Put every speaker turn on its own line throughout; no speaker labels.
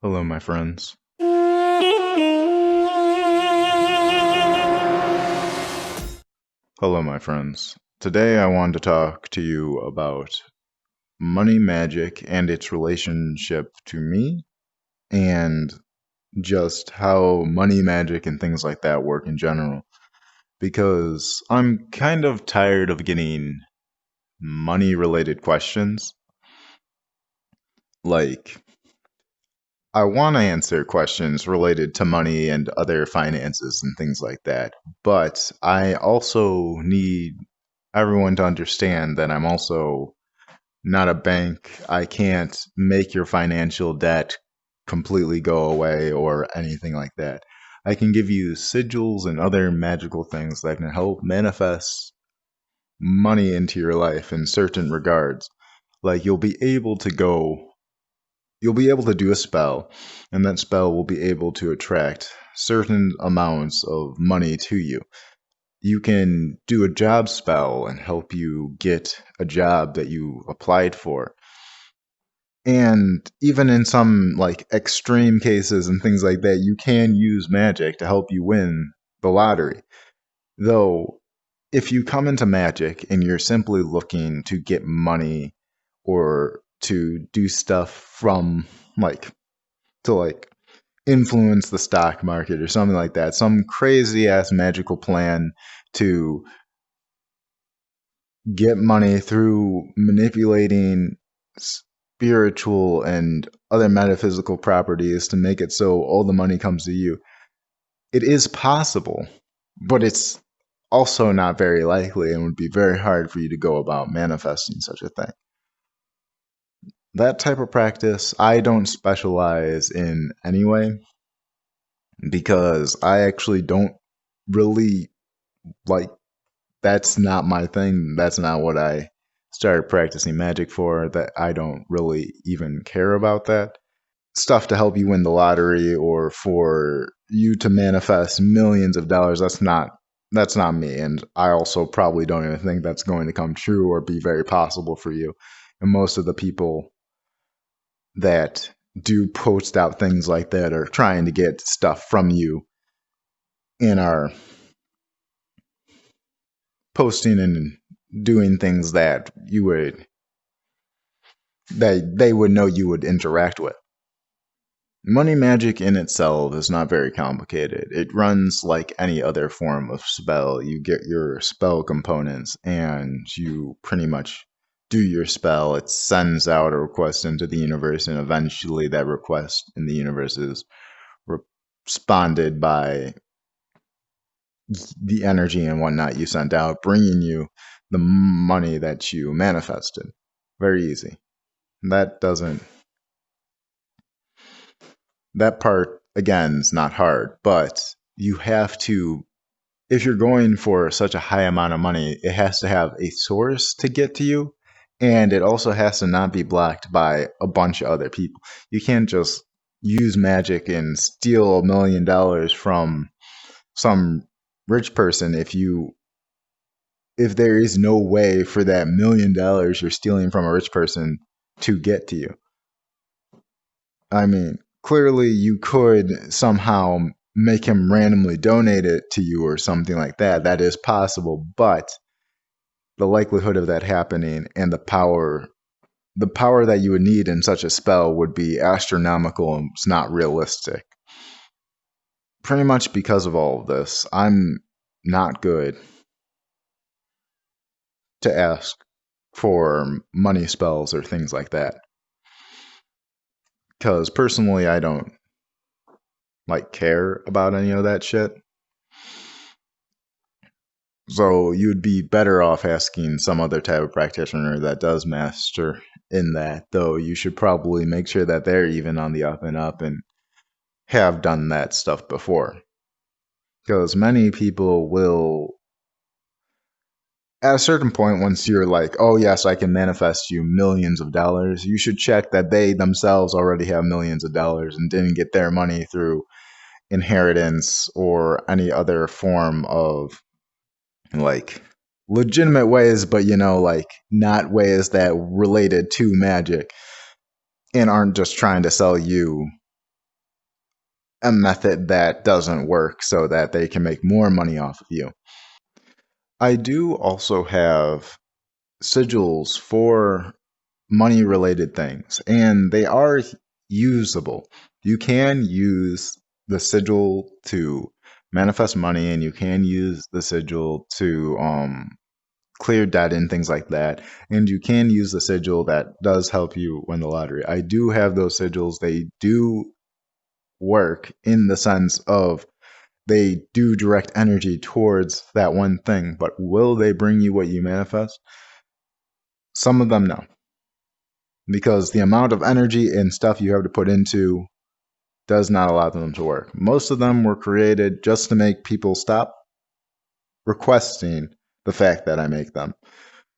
Hello, my friends. Hello, my friends. Today I wanted to talk to you about money magic and its relationship to me, and just how money magic and things like that work in general. Because I'm kind of tired of getting money related questions. Like, I want to answer questions related to money and other finances and things like that, but I also need everyone to understand that I'm also not a bank. I can't make your financial debt completely go away or anything like that. I can give you sigils and other magical things that can help manifest money into your life in certain regards. Like you'll be able to do a spell, and that spell will be able to attract certain amounts of money to you. You can do a job spell and help you get a job that you applied for. And even in some like extreme cases and things like that, you can use magic to help you win the lottery. Though, if you come into magic and you're simply looking to get money or to do stuff from like to like influence the stock market or something like that, some crazy ass magical plan to get money through manipulating spiritual and other metaphysical properties to make it so all the money comes to you. It is possible, but it's also not very likely and would be very hard for you to go about manifesting such a thing. That type of practice, I don't specialize in anyway, because I actually don't really like that's not my thing. That's not what I started practicing magic for. That I don't really even care about that stuff to help you win the lottery or for you to manifest millions of dollars. That's not me, and I also probably don't even think that's going to come true or be very possible for you. And most of the people that do post out things like that are trying to get stuff from you and are posting and doing things that they would know you would interact with. Money magic in itself is not very complicated. It runs like any other form of spell. You get your spell components and you pretty much do your spell. It sends out a request into the universe, and eventually that request in the universe is responded by the energy and whatnot you sent out, bringing you the money that you manifested. Very easy. That doesn't, that part again is not hard, but you have to, if you're going for such a high amount of money, it has to have a source to get to you. And it also has to not be blocked by a bunch of other people. You can't just use magic and steal $1 million from some rich person if there is no way for that $1 million you're stealing from a rich person to get to you. I mean, clearly you could somehow make him randomly donate it to you or something like that. That is possible, but the likelihood of that happening and the power that you would need in such a spell would be astronomical, and it's not realistic. Pretty much because of all of this, I'm not good to ask for money spells or things like that. Because personally, I don't like care about any of that shit. So you'd be better off asking some other type of practitioner that does master in that, though you should probably make sure that they're even on the up and up and have done that stuff before. Because many people will, at a certain point, once you're like, oh yes, I can manifest you millions of dollars, you should check that they themselves already have millions of dollars and didn't get their money through inheritance or any other form of like legitimate ways, but like not ways that related to magic and aren't just trying to sell you a method that doesn't work so that they can make more money off of you. I do also have sigils for money related things, and they are usable. You can use the sigil to manifest money, and you can use the sigil to clear debt and things like that. And you can use the sigil that does help you win the lottery. I do have those sigils. They do work in the sense of they do direct energy towards that one thing, but will they bring you what you manifest? Some of them no, because the amount of energy and stuff you have to put into does not allow them to work. Most of them were created just to make people stop requesting the fact that I make them,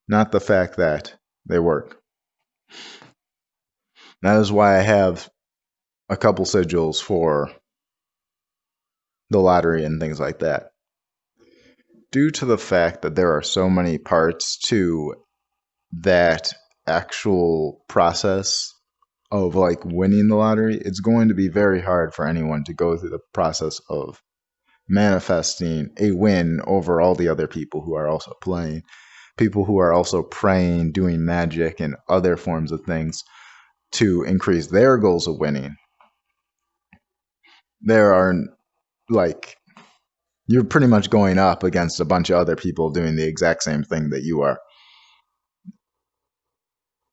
not the fact that they work. That is why I have a couple sigils for the lottery and things like that. Due to the fact that there are so many parts to that actual process of like winning the lottery, it's going to be very hard for anyone to go through the process of manifesting a win over all the other people who are also playing, people who are also praying, doing magic and other forms of things to increase their goals of winning. There are like you're pretty much going up against a bunch of other people doing the exact same thing that you are.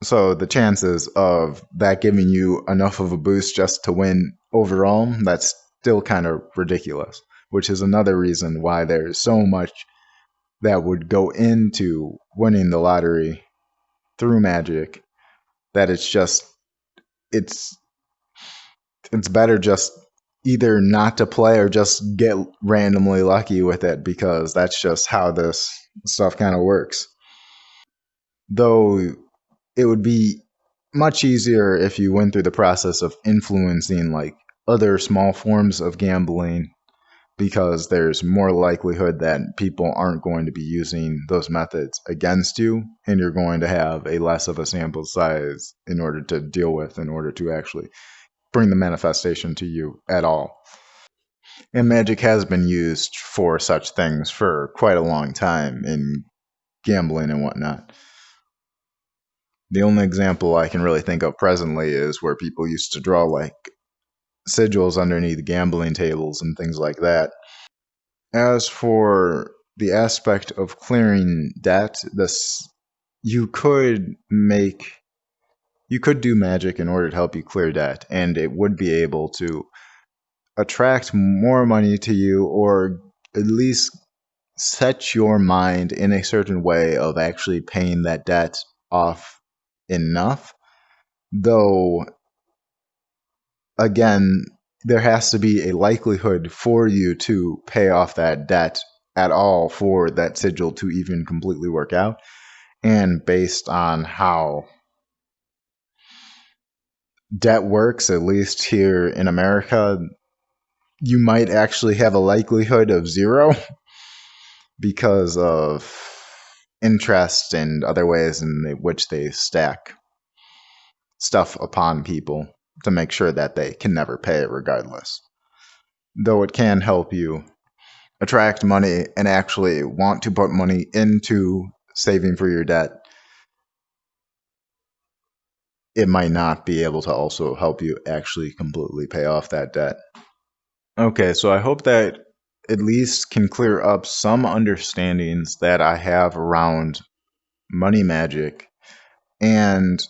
So the chances of that giving you enough of a boost just to win overall, that's still kind of ridiculous, which is another reason why there's so much that would go into winning the lottery through magic that it's it's better just either not to play or just get randomly lucky with it, because that's just how this stuff kind of works. Though it would be much easier if you went through the process of influencing like other small forms of gambling, because there's more likelihood that people aren't going to be using those methods against you, and you're going to have a less of a sample size in order to deal with, in order to actually bring the manifestation to you at all. And magic has been used for such things for quite a long time in gambling and whatnot. The only example I can really think of presently is where people used to draw like sigils underneath gambling tables and things like that. As for the aspect of clearing debt, this you could make you could do magic in order to help you clear debt, and it would be able to attract more money to you, or at least set your mind in a certain way of actually paying that debt off enough. Though, again, there has to be a likelihood for you to pay off that debt at all for that sigil to even completely work out. And based on how debt works, at least here in America, you might actually have a likelihood of zero because of interest and other ways in which they stack stuff upon people to make sure that they can never pay it regardless. Though it can help you attract money and actually want to put money into saving for your debt, it might not be able to also help you actually completely pay off that debt. Okay, so I hope that at least can clear up some understandings that I have around money magic and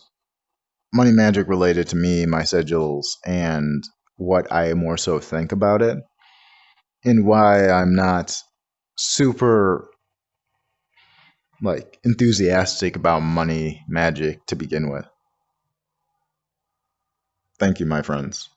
money magic related to me, my sigils, and what I more so think about it, and why I'm not super like enthusiastic about money magic to begin with. Thank you, my friends.